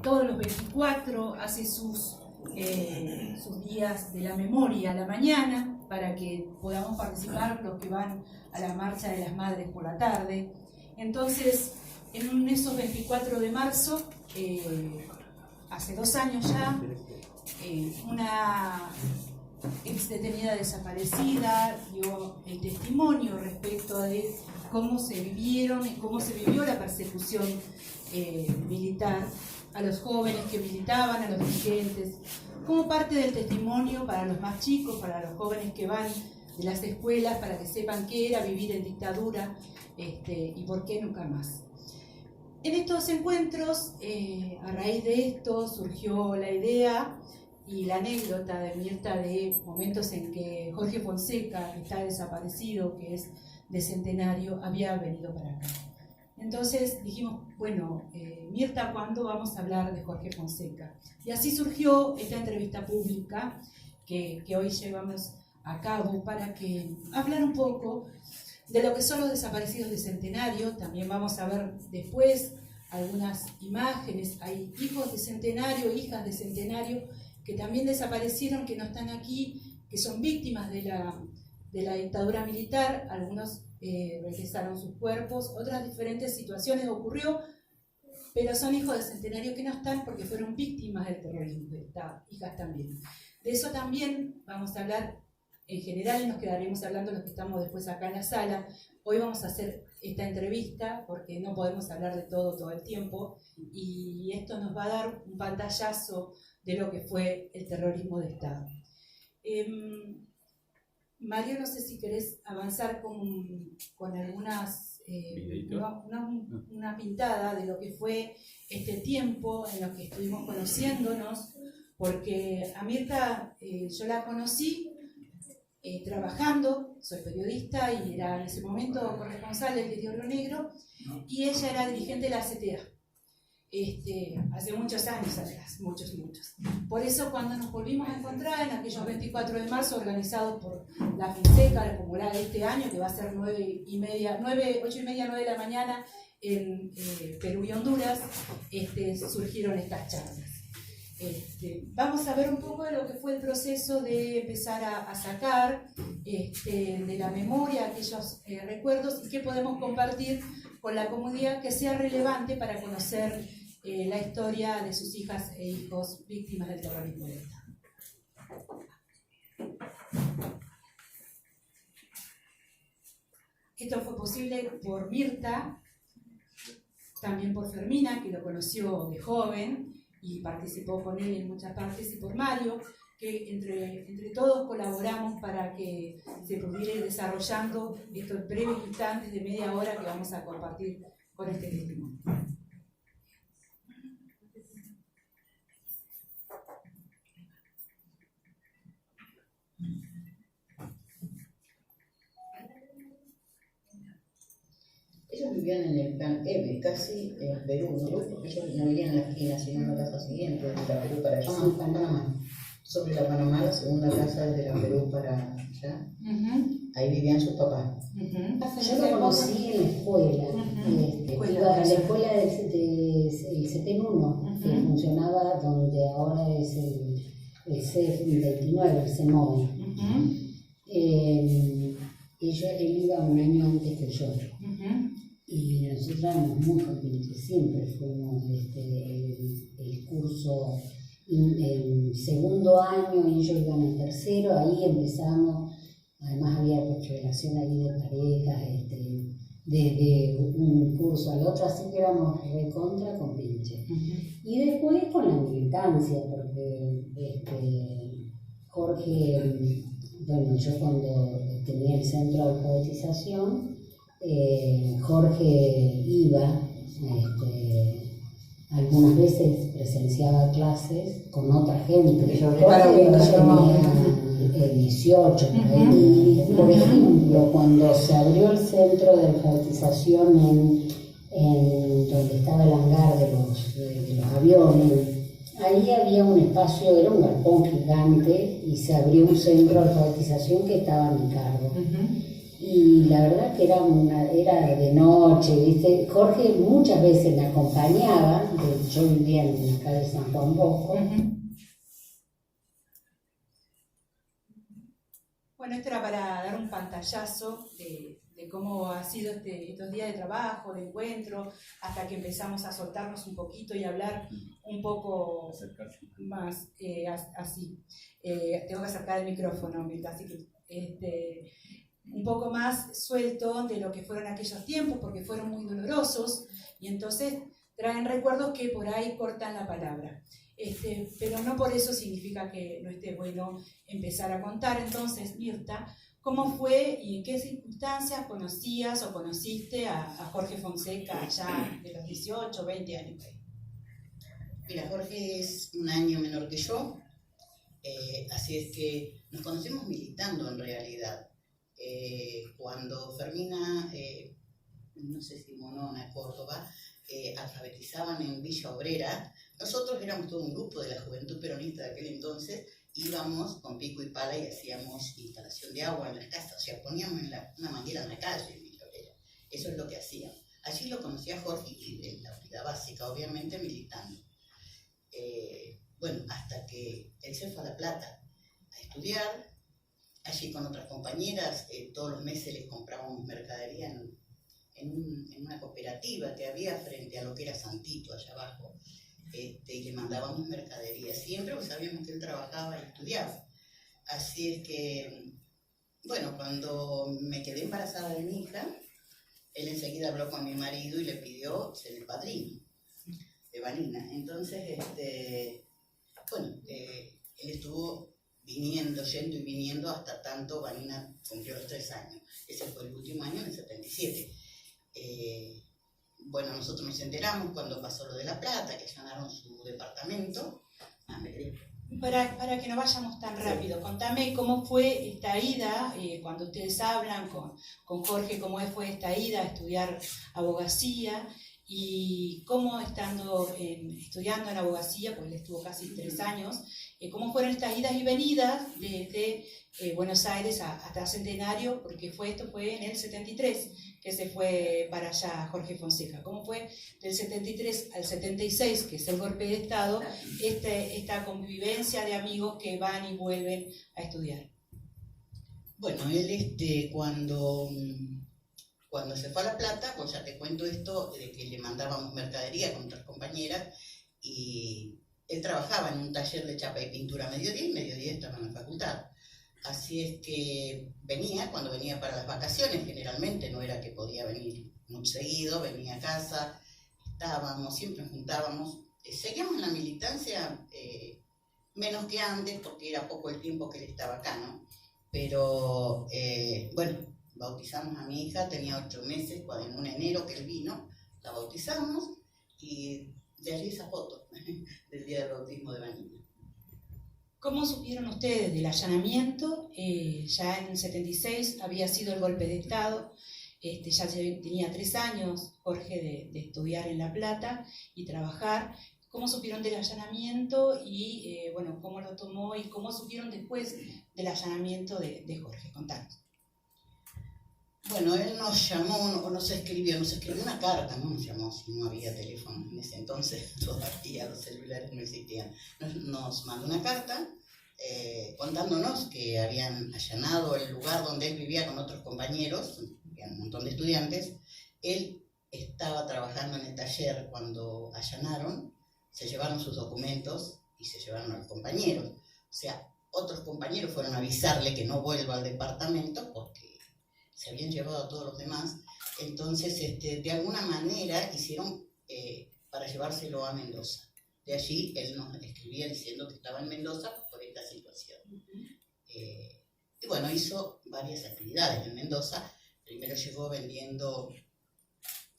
todos los 24 hace sus días de la memoria a la mañana para que podamos participar los que van a la marcha de las madres por la tarde. Entonces, en esos 24 de marzo, hace 2 años ya, una ex detenida desaparecida dio el testimonio respecto de cómo se vivieron y cómo se vivió la persecución militar a los jóvenes que militaban, a los dirigentes, como parte del testimonio para los más chicos, para los jóvenes que van de las escuelas, para que sepan qué era vivir en dictadura y por qué nunca más. En estos encuentros, a raíz de esto, surgió la idea y la anécdota de Mirta de momentos en que Jorge Fonseca, que está desaparecido, que es de Centenario, había venido para acá. Entonces dijimos, bueno, Mirta, ¿cuándo vamos a hablar de Jorge Fonseca? Y así surgió esta entrevista pública que hoy llevamos a cabo para hablar un poco de lo que son los desaparecidos de Centenario. También vamos a ver después algunas imágenes. Hay hijos de Centenario, hijas de Centenario, que también desaparecieron, que no están aquí, que son víctimas de la dictadura militar. Algunos regresaron sus cuerpos, otras diferentes situaciones ocurrió, pero son hijos de Centenario que no están porque fueron víctimas del terrorismo, de estas hijas también. De eso también vamos a hablar en general y nos quedaremos hablando los que estamos después acá en la sala. Hoy vamos a hacer esta entrevista porque no podemos hablar de todo el tiempo y esto nos va a dar un pantallazo de lo que fue el terrorismo de Estado. Mario, no sé si querés avanzar con algunas, una pintada de lo que fue este tiempo en lo que estuvimos conociéndonos, porque a Mirta yo la conocí trabajando, soy periodista y era en ese momento corresponsal del Diario Río Negro, y ella era dirigente de la CTA. Hace muchos años atrás, muchos. Por eso cuando nos volvimos a encontrar en aquellos 24 de marzo organizados por la FINSECA, la popular de este año, que va a ser 8:30, 9 de la mañana en Perú y Honduras, surgieron estas charlas. Vamos a ver un poco de lo que fue el proceso de empezar a sacar de la memoria aquellos recuerdos y qué podemos compartir con la comunidad que sea relevante para conocer la historia de sus hijas e hijos víctimas del terrorismo de Estado. Esto fue posible por Mirta, también por Fermina, que lo conoció de joven y participó con él en muchas partes, y por Mario, que entre todos colaboramos para que se pudiera ir desarrollando estos breves instantes de media hora que vamos a compartir con este testimonio. Ellos vivían en el plan Eve, casi en Perú, ¿no? Porque ellos no vivían en la esquina, sino en la casa siguiente, desde la Perú para allá. Panamá. Sobre la Panamá, la segunda casa desde la Perú para allá. Ahí vivían sus papás. Yo lo conocí en la escuela. Iba a la escuela del CETEN-1, que funcionaba donde ahora es el C29, el CEMOE. Él iba un año antes que yo. Y nosotros éramos muy competentes, siempre fuimos el curso en segundo año y ellos iban en tercero, ahí empezamos, además había relación ahí de parejas, de un curso al otro, así que éramos recontra compinches. Y después con la militancia, porque Jorge, bueno, yo cuando tenía el centro de alfabetización, Jorge iba, algunas veces presenciaba clases con otra gente. Yo tenía 18 por ahí. Por ejemplo, cuando se abrió el centro de alfabetización en donde estaba el hangar de los aviones, ahí había un espacio, era un galpón gigante, y se abrió un centro de alfabetización que estaba a mi cargo. Y y la verdad que era de noche, ¿viste? Jorge muchas veces me acompañaba, yo vivía en la calle San Juan Bosco. Bueno, esto era para dar un pantallazo de cómo ha sido estos días de trabajo, de encuentro, hasta que empezamos a soltarnos un poquito y hablar un poco más así. Tengo que acercar el micrófono, Mirta, así que un poco más suelto de lo que fueron aquellos tiempos, porque fueron muy dolorosos, y entonces traen recuerdos que por ahí cortan la palabra. Pero no por eso significa que no esté bueno empezar a contar. Entonces, Mirta, ¿cómo fue y en qué circunstancias conocías o conociste a Jorge Fonseca allá de los 18, 20 años? Mira, Jorge es un año menor que yo, así es que nos conocemos militando en realidad. Cuando Fermina, no sé si Monona, Córdoba, alfabetizaban en Villa Obrera, nosotros éramos todo un grupo de la Juventud Peronista de aquel entonces, íbamos con pico y pala y hacíamos instalación de agua en las casas, o sea, poníamos una manguera en la calle en Villa Obrera. Eso es lo que hacíamos. Allí lo conocí a Jorge y en la unidad básica, obviamente militando. Bueno, hasta que él se fue a La Plata a estudiar, allí con otras compañeras, todos los meses les comprábamos mercadería en una cooperativa que había frente a lo que era Santito, allá abajo, y le mandábamos mercadería siempre, pues sabíamos que él trabajaba y estudiaba. Así es que, bueno, cuando me quedé embarazada de mi hija, él enseguida habló con mi marido y le pidió ser el padrino de Vanina. Entonces, bueno, él estuvo yendo y viniendo hasta tanto Vanina cumplió los 3 años. Ese fue el último año, en el 77. Bueno, nosotros nos enteramos cuando pasó lo de La Plata, que allanaron su departamento. Para que no vayamos tan rápido, contame cómo fue esta ida, cuando ustedes hablan con Jorge, cómo fue esta ida a estudiar abogacía y cómo estudiando en abogacía, porque él estuvo casi 3 años, cómo fueron estas idas y venidas desde Buenos Aires hasta Centenario, porque esto fue en el 73 que se fue para allá Jorge Fonseca. ¿Cómo fue del 73 al 76, que es el golpe de Estado, esta convivencia de amigos que van y vuelven a estudiar? Bueno, él cuando se fue a La Plata, pues ya te cuento esto, de que le mandábamos mercadería con otras compañeras, y él trabajaba en un taller de chapa y pintura a mediodía, y mediodía estaba en la facultad. Así es que cuando venía para las vacaciones, generalmente no era que podía venir muy seguido, venía a casa, siempre nos juntábamos, seguíamos en la militancia menos que antes, porque era poco el tiempo que él estaba acá, ¿no? Pero, bueno, bautizamos a mi hija, tenía 8 meses, en un enero que él vino, la bautizamos, y de allí esa foto del día del bautismo de Vanina. ¿Cómo supieron ustedes del allanamiento? Ya en el 76 había sido el golpe de Estado, ya tenía 3 años Jorge de estudiar en La Plata y trabajar. ¿Cómo supieron del allanamiento y bueno, cómo lo tomó y cómo supieron después del allanamiento de Jorge? Contanos. Bueno, él nos llamó, nos escribió una carta, no nos llamó, si no había teléfono en ese entonces, todavía los celulares no existían. Nos mandó una carta contándonos que habían allanado el lugar donde él vivía con otros compañeros, un montón de estudiantes. Él estaba trabajando en el taller cuando allanaron, se llevaron sus documentos y se llevaron a los compañeros. O sea, otros compañeros fueron a avisarle que no vuelva al departamento porque se habían llevado a todos los demás. Entonces, de alguna manera hicieron para llevárselo a Mendoza. De allí él nos escribía diciendo que estaba en Mendoza por esta situación. Y bueno, hizo varias actividades en Mendoza. Primero llegó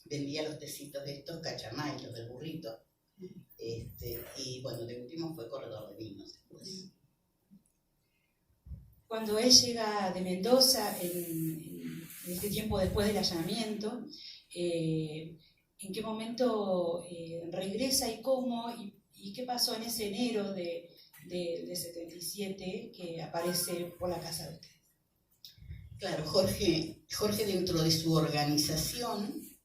vendía los tecitos de estos, cachamay, los del burrito. Y bueno, de último fue corredor de vinos después. Cuando él llega de Mendoza, en este tiempo después del allanamiento, ¿en qué momento regresa y cómo? ¿Y qué pasó en ese enero de 77 que aparece por la casa de ustedes? Claro, Jorge dentro de su organización,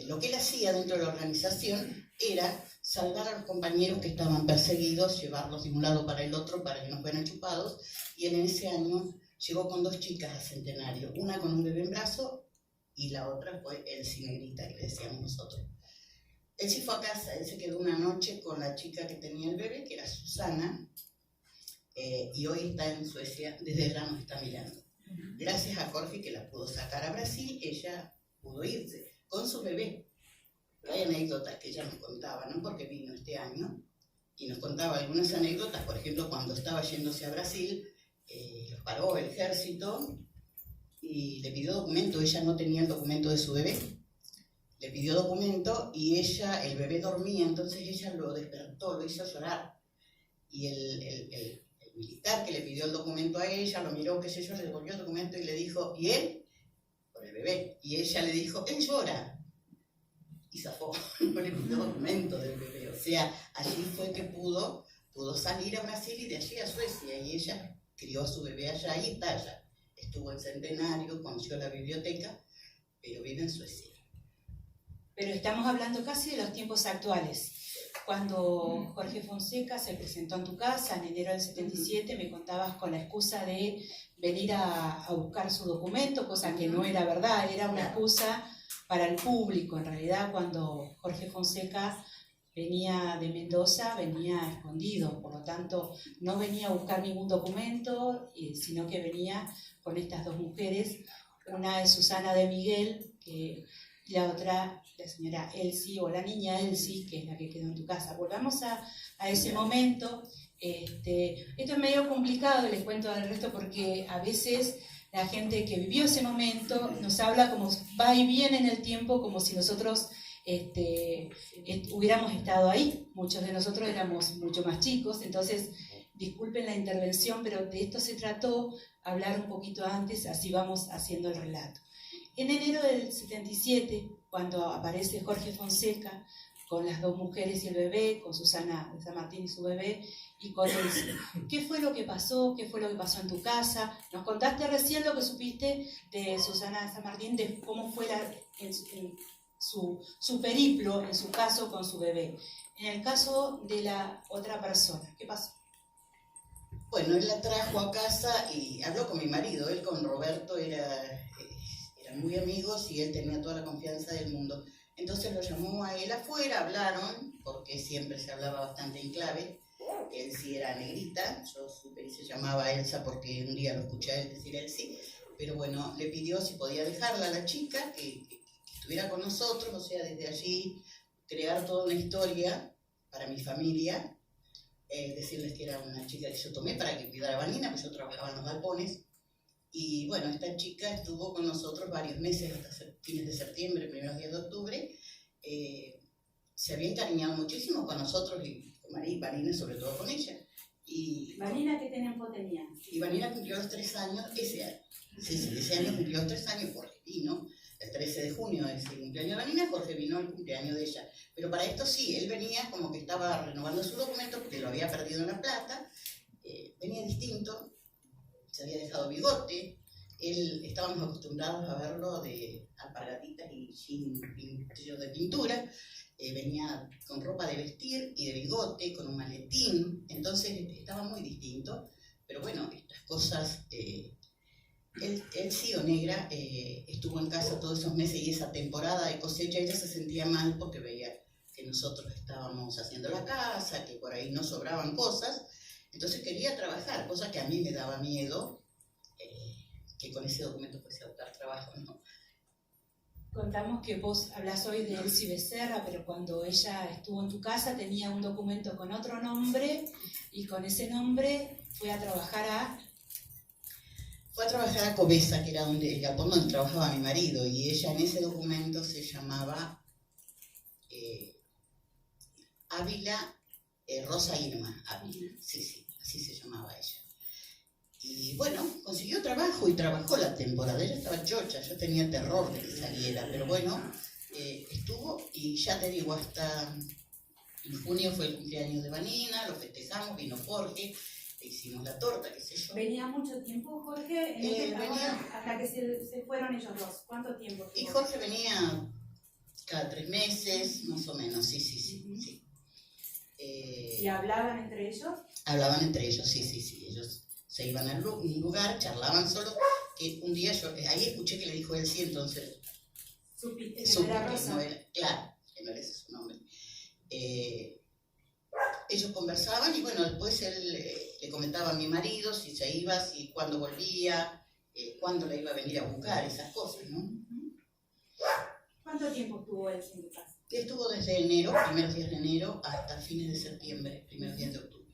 lo que él hacía dentro de la organización era salvar a los compañeros que estaban perseguidos, llevarlos de un lado para el otro para que no fueran chupados, y él en ese año llegó con 2 chicas al Centenario, una con un bebé en brazo y la otra fue Elsie Negrita, que le decíamos nosotros. Él sí fue a casa, él se quedó una noche con la chica que tenía el bebé, que era Susana, y hoy está en Suecia, desde allá nos está mirando. Gracias a Jorge que la pudo sacar a Brasil, ella pudo irse con su bebé. Hay anécdotas que ella nos contaba, ¿no? Porque vino este año y nos contaba algunas anécdotas, por ejemplo, cuando estaba yéndose a Brasil, los paró el ejército y le pidió documento. Ella no tenía el documento de su bebé, le pidió documento y el bebé dormía, entonces ella lo despertó, lo hizo llorar, y el militar que le pidió el documento a ella lo miró, qué sé yo, le devolvió el documento y le dijo, ¿y él? Por el bebé. Y ella le dijo, él llora, y zafó, no le pidió documento del bebé. O sea, allí fue que pudo salir a Brasil y de allí a Suecia, y ella crió a su bebé allá y está allá. Estuvo en Centenario, conoció la biblioteca, pero vive en Suecia. Pero estamos hablando casi de los tiempos actuales. Cuando Jorge Fonseca se presentó en tu casa en enero del 77, me contabas con la excusa de venir a buscar su documento, cosa que no era verdad, era una excusa para el público. En realidad, cuando Jorge Fonseca venía de Mendoza, venía escondido, por lo tanto no venía a buscar ningún documento, sino que venía con estas 2 mujeres. Una es Susana de Miguel, y la otra, la señora Elsie, o la niña Elsie, que es la que quedó en tu casa. Volvamos a ese momento. Esto es medio complicado, les cuento al resto, porque a veces la gente que vivió ese momento nos habla como va y viene en el tiempo, como si nosotros hubiéramos estado ahí. Muchos de nosotros éramos mucho más chicos, entonces disculpen la intervención, pero de esto se trató, hablar un poquito antes, así vamos haciendo el relato. En enero del 77, cuando aparece Jorge Fonseca con las 2 mujeres y el bebé, con Susana de San Martín y su bebé, y con Elsie, ¿qué fue lo que pasó? ¿Qué fue lo que pasó en tu casa? Nos contaste recién lo que supiste de Susana de San Martín, de cómo fue su periplo, en su caso, con su bebé. En el caso de la otra persona, ¿qué pasó? Bueno, él la trajo a casa y habló con mi marido. Él con Roberto eran muy amigos y él tenía toda la confianza del mundo. Entonces lo llamó a él afuera, hablaron, porque siempre se hablaba bastante en clave. Él sí era Negrita, yo supe que se llamaba Elsa porque un día lo escuché a él decir él sí. Pero bueno, le pidió si podía dejarla a la chica, que estuviera con nosotros, o sea, desde allí crear toda una historia para mi familia. Decirles que era una chica que yo tomé para que cuidara a Vanina, pues yo trabajaba en los galpones. Y bueno, esta chica estuvo con nosotros varios meses, hasta fines de septiembre, primeros días de octubre. Se había encariñado muchísimo con nosotros y con María y Vanina, sobre todo con ella. Y ¿Vanina qué tiempo tenía? Y Vanina cumplió los 3 años ese año. Sí, ese año cumplió los 3 años, Jorge vino. El 13 de junio es el cumpleaños de Vanina, Jorge vino el cumpleaños de ella. Pero para esto sí, él venía como que estaba renovando su documento porque lo había perdido en La Plata. Venía distinto, se había dejado bigote. Estábamos acostumbrados a verlo de alpargatitas y sin pintillos de pintura. Venía con ropa de vestir y de bigote, con un maletín. Entonces estaba muy distinto. Pero bueno, estas cosas... Él sí, o Negra, estuvo en casa todos esos meses y esa temporada de cosecha. Ella se sentía mal porque veía que nosotros estábamos haciendo la casa, que por ahí no sobraban cosas. Entonces quería trabajar, cosa que a mí me daba miedo, que con ese documento fuese a buscar trabajo, ¿no? Contamos que vos hablás hoy de Elsie Becerra, pero cuando ella estuvo en tu casa tenía un documento con otro nombre y con ese nombre fue a trabajar a Cobesa, que era el galpón donde trabajaba mi marido, y ella en ese documento se llamaba Ávila Rosa Irma Ávila. Sí, así se llamaba ella. Y bueno, consiguió trabajo y trabajó la temporada. Ella estaba chocha, yo tenía terror de que saliera, pero bueno, estuvo, y ya te digo, hasta en junio fue el cumpleaños de Vanina, lo festejamos, vino Jorge. hicimos la torta, qué sé yo. ¿Venía mucho tiempo, Jorge? Hasta que se fueron ellos dos. ¿Cuánto tiempo? Y Jorge venía cada 3 meses, más o menos, sí. ¿Y hablaban entre ellos? Hablaban entre ellos, sí. Ellos se iban a un lugar, charlaban solo, que un día yo, ahí escuché que le dijo él sí, entonces... Supe que era Rosa. Claro, que no era ese su nombre. Ellos conversaban y bueno, después él le comentaba a mi marido si se iba, si cuándo volvía, cuándo la iba a venir a buscar, esas cosas, ¿no? ¿Cuánto tiempo estuvo él en tu casa? Estuvo desde enero, primeros días de enero, hasta fines de septiembre, primeros días de octubre.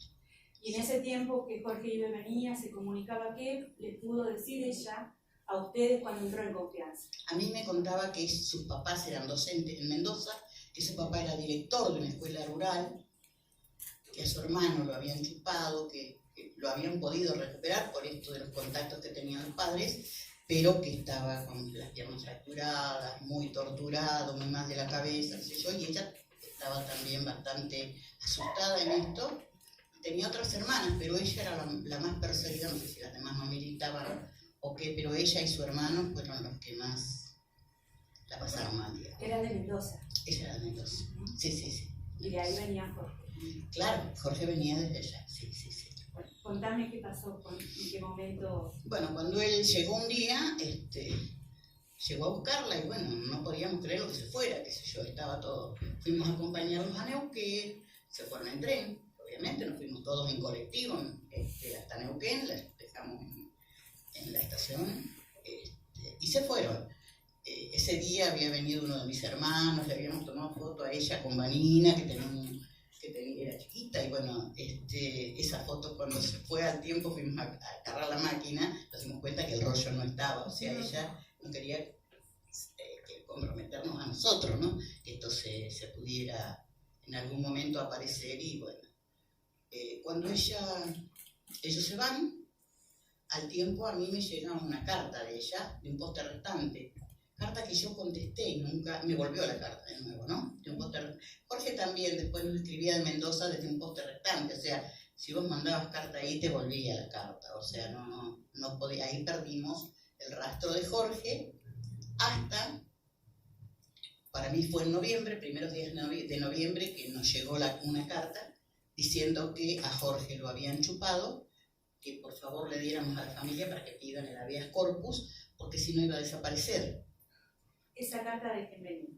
Y en ese tiempo que Jorge iba y venía, se comunicaba qué le pudo decir ella a ustedes cuando entró en confianza. A mí me contaba que sus papás eran docentes en Mendoza, que su papá era director de una escuela rural, que a su hermano lo habían chupado, que lo habían podido recuperar por esto de los contactos que tenían los padres, pero que estaba con las piernas fracturadas, muy torturado, muy mal de la cabeza, no sé yo, y ella estaba también bastante asustada en esto. Tenía otras hermanas, pero ella era la más perseguida, no sé si las demás no militaban o qué, pero ella y su hermano fueron los que más la pasaron mal, digamos. Era de Mendoza. Ella era de Mendoza, sí. Y de ahí venía Jorge. Claro, Jorge venía desde allá, sí. Bueno, contame qué pasó, en qué momento... Bueno, cuando él llegó un día, llegó a buscarla y bueno, no podíamos creer lo que se fuera, qué sé yo, estaba todo. Fuimos a acompañarlos a Neuquén, se fueron en tren, obviamente, nos fuimos todos en colectivo hasta Neuquén, la dejamos en la estación y se fueron. Ese día había venido uno de mis hermanos, le habíamos tomado foto a ella con Vanina, que era chiquita, y bueno, esa foto cuando se fue al tiempo fuimos a agarrar la máquina, nos dimos cuenta que el rollo no estaba, o sea, ella no quería comprometernos a nosotros, ¿no? Que esto se pudiera en algún momento aparecer y bueno, cuando ellos se van, al tiempo a mí me llega una carta de ella, de un poste restante, carta que yo contesté y nunca me volvió la carta de nuevo, ¿no? De un poste. Jorge también después nos escribía de Mendoza desde un poste restante, o sea, si vos mandabas carta ahí te volvía la carta, o sea, no podía, ahí perdimos el rastro de Jorge hasta, para mí fue en noviembre, primeros días de noviembre, que nos llegó una carta diciendo que a Jorge lo habían chupado, que por favor le diéramos a la familia para que pidan el habeas corpus, porque si no iba a desaparecer. ¿Esa carta de quién venía?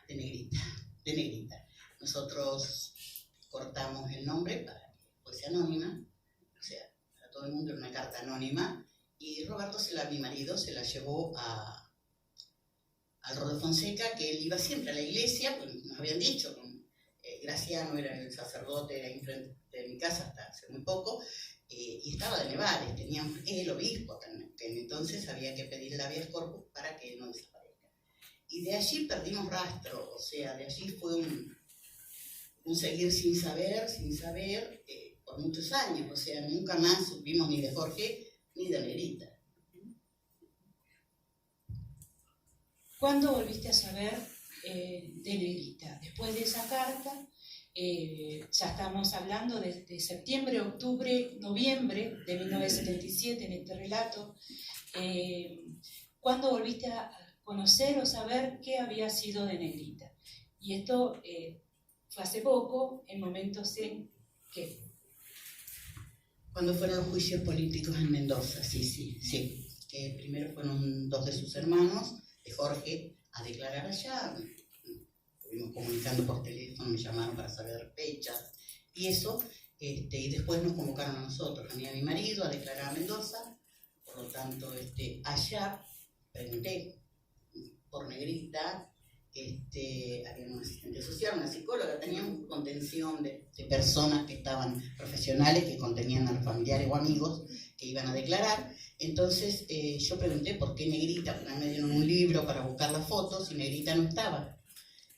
De Negrita. Nosotros cortamos el nombre para que fuese anónima, o sea, para todo el mundo era una carta anónima, y Roberto, mi marido, se la llevó al Rodo Fonseca, que él iba siempre a la iglesia, pues nos habían dicho, Graciano era el sacerdote, era enfrente de mi casa hasta hace muy poco, y estaba de Nevares, teníamos el obispo, que entonces había que pedir el habeas corpus para que no desaparezca. Y de allí perdimos rastro, o sea, de allí fue un seguir sin saber, por muchos años, o sea, nunca más supimos ni de Jorge ni de Negrita. ¿Cuándo volviste a saber de Negrita? Después de esa carta, ya estamos hablando de septiembre, octubre, noviembre de 1977 en este relato. ¿Cuándo volviste a conocer o saber qué había sido de Negrita? Y esto fue hace poco, en momentos en que... Cuando fueron los juicios políticos en Mendoza, sí. Que primero fueron 2 de sus hermanos, de Jorge, a declarar allá. Estuvimos comunicando por teléfono, me llamaron para saber fechas y eso, y después nos convocaron a nosotros, a mí y a mi marido, a declarar a Mendoza. Por lo tanto, allá pregunté por Negrita, había una asistente social, una psicóloga, teníamos contención de personas que estaban profesionales, que contenían a los familiares o amigos que iban a declarar. Entonces yo pregunté por qué Negrita, porque me dieron un libro para buscar las fotos y Negrita no estaba.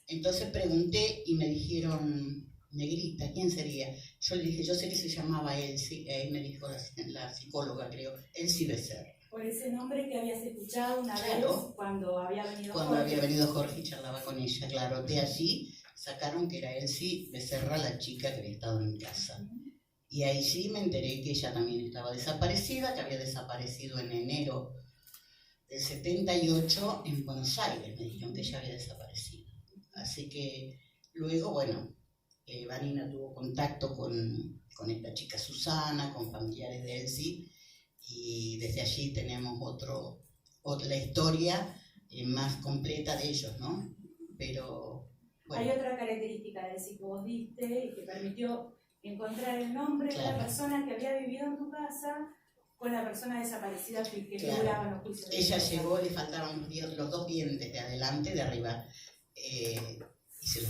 Entonces pregunté y me dijeron, Negrita, ¿quién sería? Yo le dije, yo sé que se llamaba Elsie, ahí me dijo la psicóloga, creo, Elsie Becerra. Por ese nombre que habías escuchado una vez cuando había venido Jorge. Cuando había venido Jorge y charlaba con ella, claro. De allí sacaron que era Elsie Becerra, la chica que había estado en mi casa. Y ahí sí me enteré que ella también estaba desaparecida, que había desaparecido en enero del 78 en Buenos Aires. Me dijeron que ella había desaparecido. Así que luego, bueno, Vanina tuvo contacto con esta chica Susana, con familiares de Elsie, y desde allí tenemos otra historia más completa de ellos, ¿no? Pero, bueno. Hay otra característica de Elsie que vos diste y que permitió encontrar el nombre de la persona que había vivido en tu casa con la persona desaparecida que figuraba en los juicios. Ella llegó, le faltaban los 2 dientes de adelante, de arriba, y se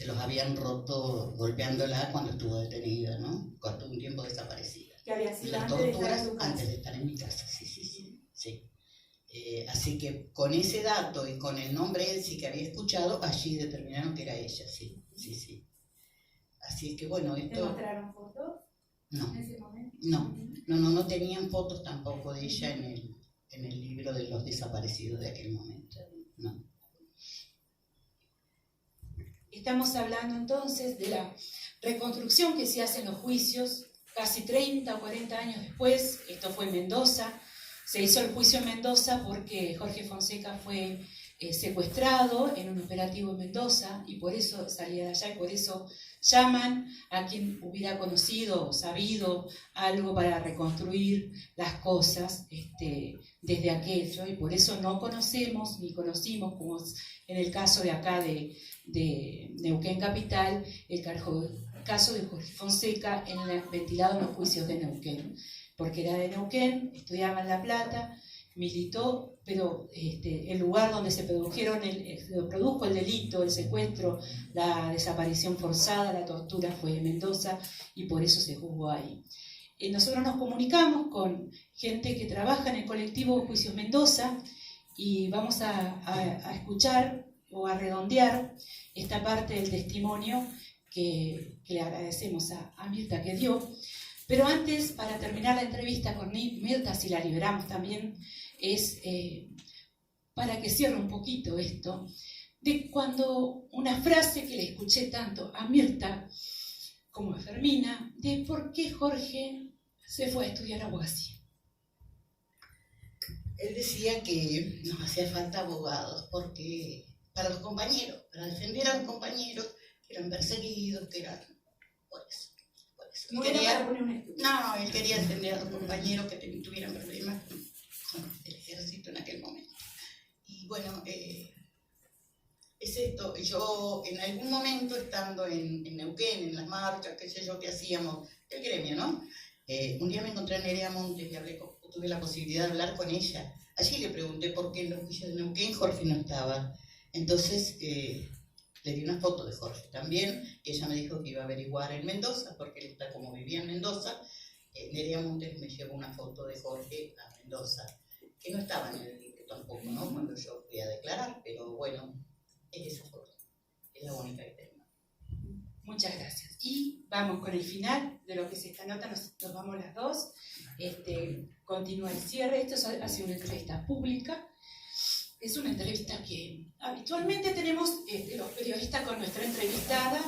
los habían roto golpeándola cuando estuvo detenida, ¿no? Cuando un tiempo desaparecida. Que había sido las torturas antes de estar en mi casa, sí. Así que con ese dato y con el nombre Elsie que había escuchado, allí determinaron que era ella, sí. Así que bueno, esto... ¿Te mostraron fotos? No. ¿En ese momento? No tenían fotos tampoco de ella en el libro de los desaparecidos de aquel momento, no. Estamos hablando entonces de la reconstrucción que se hace en los juicios casi 30 o 40 años después. Esto fue en Mendoza. Se hizo el juicio en Mendoza porque Jorge Fonseca fue secuestrado en un operativo en Mendoza y por eso salía de allá y por eso llaman a quien hubiera conocido o sabido algo para reconstruir las cosas desde aquello, y por eso no conocemos ni conocimos, como en el caso de acá de Neuquén Capital, el caso de Jorge Fonseca ventilado en los juicios de Neuquén, porque era de Neuquén, estudiaba en La Plata, militó, pero el lugar donde se produjo el delito, el secuestro, la desaparición forzada, la tortura fue en Mendoza y por eso se juzgó ahí. Nosotros nos comunicamos con gente que trabaja en el colectivo Juicios Mendoza y vamos a escuchar o a redondear esta parte del testimonio que le agradecemos a Mirta que dio. Pero antes, para terminar la entrevista con Mirta, si la liberamos también, es para que cierre un poquito esto, de cuando una frase que le escuché tanto a Mirta como a Fermina, de por qué Jorge se fue a estudiar abogacía. Él decía que nos hacía falta abogados, porque para los compañeros, para defender a los compañeros que eran perseguidos, que eran... Por eso. No era para poner un estudio. No, él quería defender a los compañeros que tuvieran problemas con el ejército en aquel momento. Y bueno, es esto. Yo en algún momento, estando en Neuquén, en las marchas, qué sé yo, que hacíamos, el gremio, ¿no? Un día me encontré a Nerea Montes y tuve la posibilidad de hablar con ella. Allí le pregunté por qué en los juicios de Neuquén Jorge no estaba. Entonces le di una foto de Jorge también, y ella me dijo que iba a averiguar en Mendoza, porque él está como vivía en Mendoza. Nerea Montes me llevó una foto de Jorge a Mendoza, que no estaba en el libro tampoco, ¿no? Cuando yo fui a declarar, pero bueno, es esa foto, es la única que tengo. Muchas gracias. Y vamos con el final de lo que es esta nota, nos vamos las dos. Continúa el cierre. Esto ha sido una entrevista pública. Es una entrevista que habitualmente tenemos los periodistas con nuestra entrevistada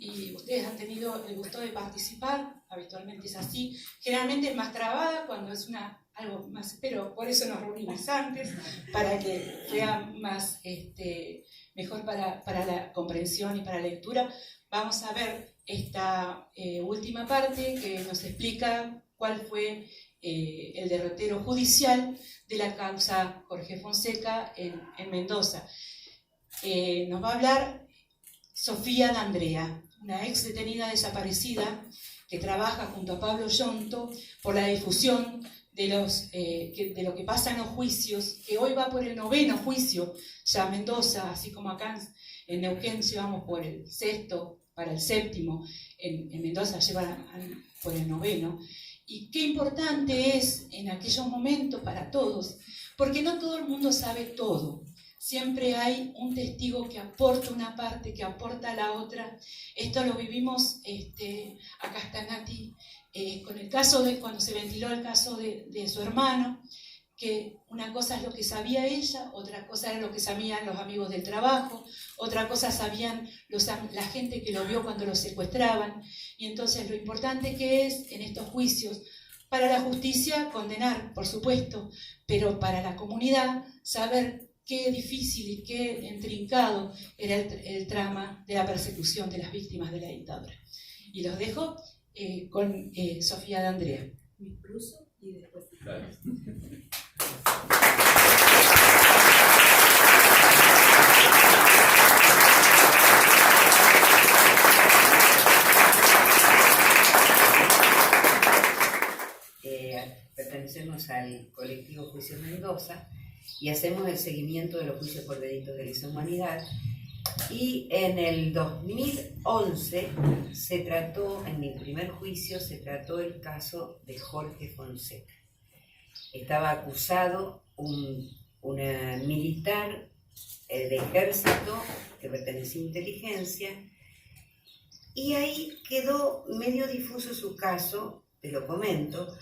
y ustedes han tenido el gusto de participar. Habitualmente es así. Generalmente es más trabada cuando es algo más, pero por eso nos reunimos antes, para que sea más mejor para la comprensión y para la lectura. Vamos a ver esta última parte que nos explica cuál fue el derrotero judicial de la causa Jorge Fonseca en Mendoza. Nos va a hablar Sofía D'Andrea, una ex detenida desaparecida que trabaja junto a Pablo Yonto por la difusión de lo que pasa en los juicios, que hoy va por el 9º juicio ya Mendoza, así como acá en Neuquén llevamos por el 6º, para el 7º, en Mendoza llevan por el 9º. Y qué importante es en aquellos momentos para todos, porque no todo el mundo sabe todo. Siempre hay un testigo que aporta una parte, que aporta la otra. Esto lo vivimos acá está Nati, con el caso de cuando se ventiló el caso de su hermano, que una cosa es lo que sabía ella, otra cosa era lo que sabían los amigos del trabajo, otra cosa sabían la gente que lo vio cuando lo secuestraban. Y entonces lo importante que es en estos juicios, para la justicia condenar, por supuesto, pero para la comunidad saber qué difícil y qué intrincado era el trama de la persecución de las víctimas de la dictadura. Y los dejo con Sofía D'Andrea. Me cruzo y después... Claro. Pertenecemos al colectivo Juicios Mendoza y hacemos el seguimiento de los juicios por delitos de lesa humanidad. Y en el 2011 se trató, en mi primer juicio, se trató el caso de Jorge Fonseca. Estaba acusado un militar de ejército que pertenecía a inteligencia, y ahí quedó medio difuso su caso, te lo comento.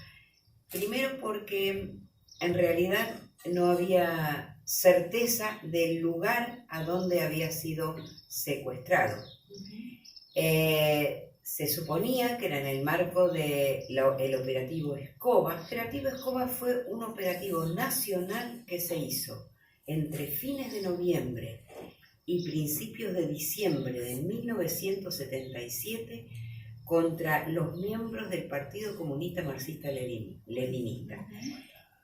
Primero porque en realidad no había certeza del lugar a donde había sido secuestrado. Se suponía que era en el marco del operativo Escoba. El operativo Escoba fue un operativo nacional que se hizo entre fines de noviembre y principios de diciembre de 1977 contra los miembros del Partido Comunista Marxista-Leninista.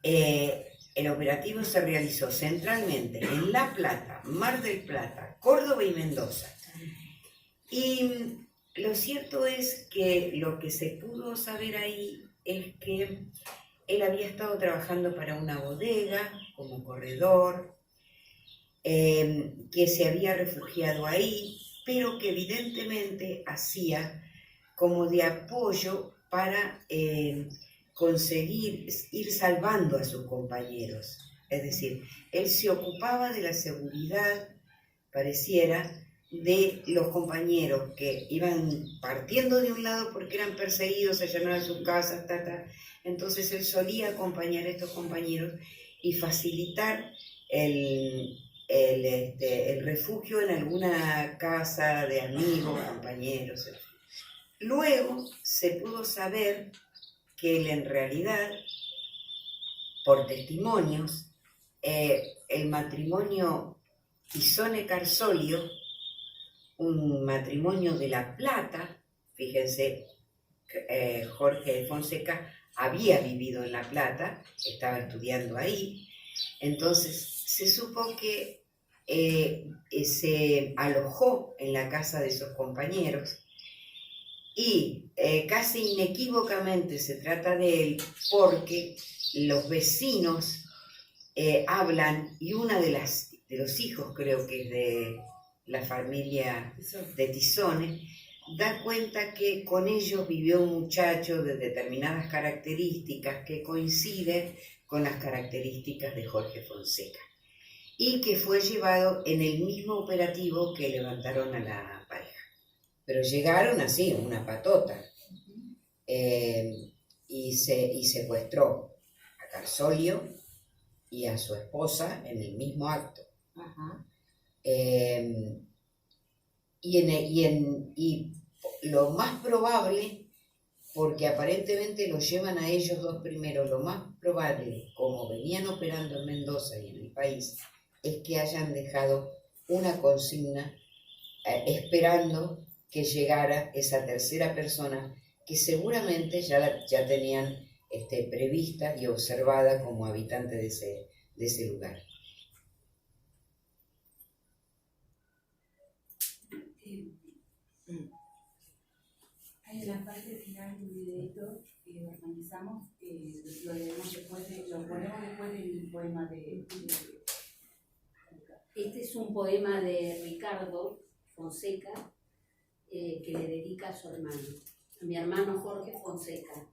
El operativo se realizó centralmente en La Plata, Mar del Plata, Córdoba y Mendoza. Y lo cierto es que lo que se pudo saber ahí es que él había estado trabajando para una bodega como corredor, que se había refugiado ahí, pero que evidentemente hacía como de apoyo para conseguir ir salvando a sus compañeros. Es decir, él se ocupaba de la seguridad, pareciera, de los compañeros que iban partiendo de un lado porque eran perseguidos, allanaban sus casas, Entonces él solía acompañar a estos compañeros y facilitar el refugio en alguna casa de amigos, compañeros. Luego se pudo saber que él en realidad, por testimonios, el matrimonio Pisone-Carsolio, un matrimonio de La Plata, fíjense, Jorge Fonseca había vivido en La Plata, estaba estudiando ahí, entonces se supo que se alojó en la casa de sus compañeros y casi inequívocamente se trata de él porque los vecinos hablan, y una de los hijos, creo que es de la familia de Tisone, da cuenta que con ellos vivió un muchacho de determinadas características que coinciden con las características de Jorge Fonseca, y que fue llevado en el mismo operativo que levantaron a la pareja. Pero llegaron así, una patota, y secuestró a Carsolio y a su esposa en el mismo acto. Ajá. Y lo más probable, porque aparentemente los llevan a ellos dos primero, lo más probable, como venían operando en Mendoza y en el país, es que hayan dejado una consigna esperando que llegara esa tercera persona que seguramente ya tenían prevista y observada como habitante de ese lugar. Hay en la parte final de un videito que organizamos, lo ponemos después del poema de... Este es un poema de Ricardo Fonseca que le dedica a su hermano, a mi hermano Jorge Fonseca.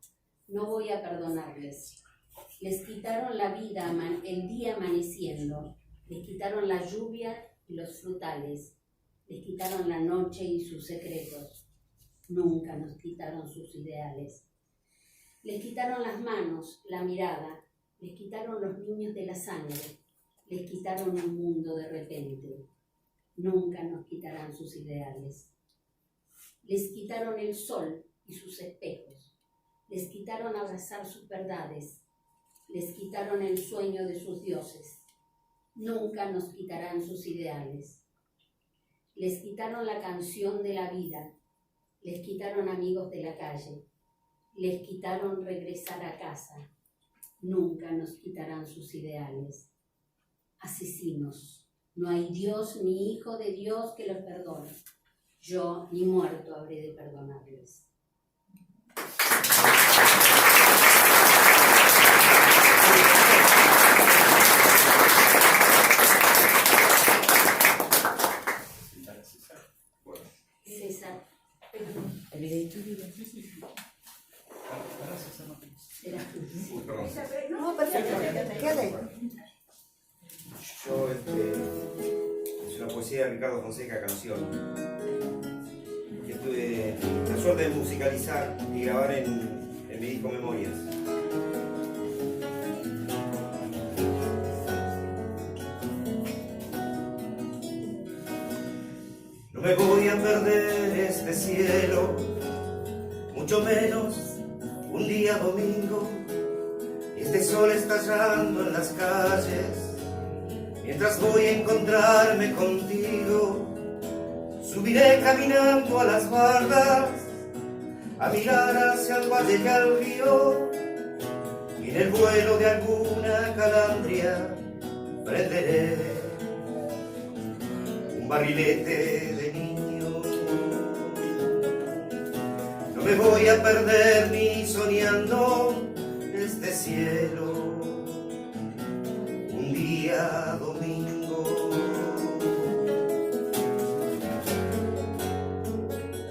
No voy a perdonarles. Les quitaron la vida el día amaneciendo, les quitaron la lluvia y los frutales, les quitaron la noche y sus secretos. Nunca nos quitaron sus ideales. Les quitaron las manos, la mirada, Les quitaron los niños de la sangre, les quitaron el mundo de repente. Nunca nos quitarán sus ideales. Les quitaron el sol y sus espejos. Les quitaron abrazar sus verdades. Les quitaron el sueño de sus dioses. Nunca nos quitarán sus ideales. Les quitaron la canción de la vida. Les quitaron amigos de la calle. Les quitaron regresar a casa. Nunca nos quitarán sus ideales. Asesinos. No hay Dios ni hijo de Dios que los perdone. Yo ni muerto habré de perdonarles. César. ¿El videito? Serás tú. No, perfecto. Quede. Yo, es una poesía de Ricardo Fonseca, Canción, que tuve la suerte de musicalizar y grabar en mi disco Memorias. No me voy a perder este cielo, mucho menos un día domingo, y este sol estallando en las calles. Mientras voy a encontrarme contigo, subiré caminando a las bardas, a mirar hacia el valle y al río, y en el vuelo de alguna calandria prenderé un barrilete de niño. No me voy a perder ni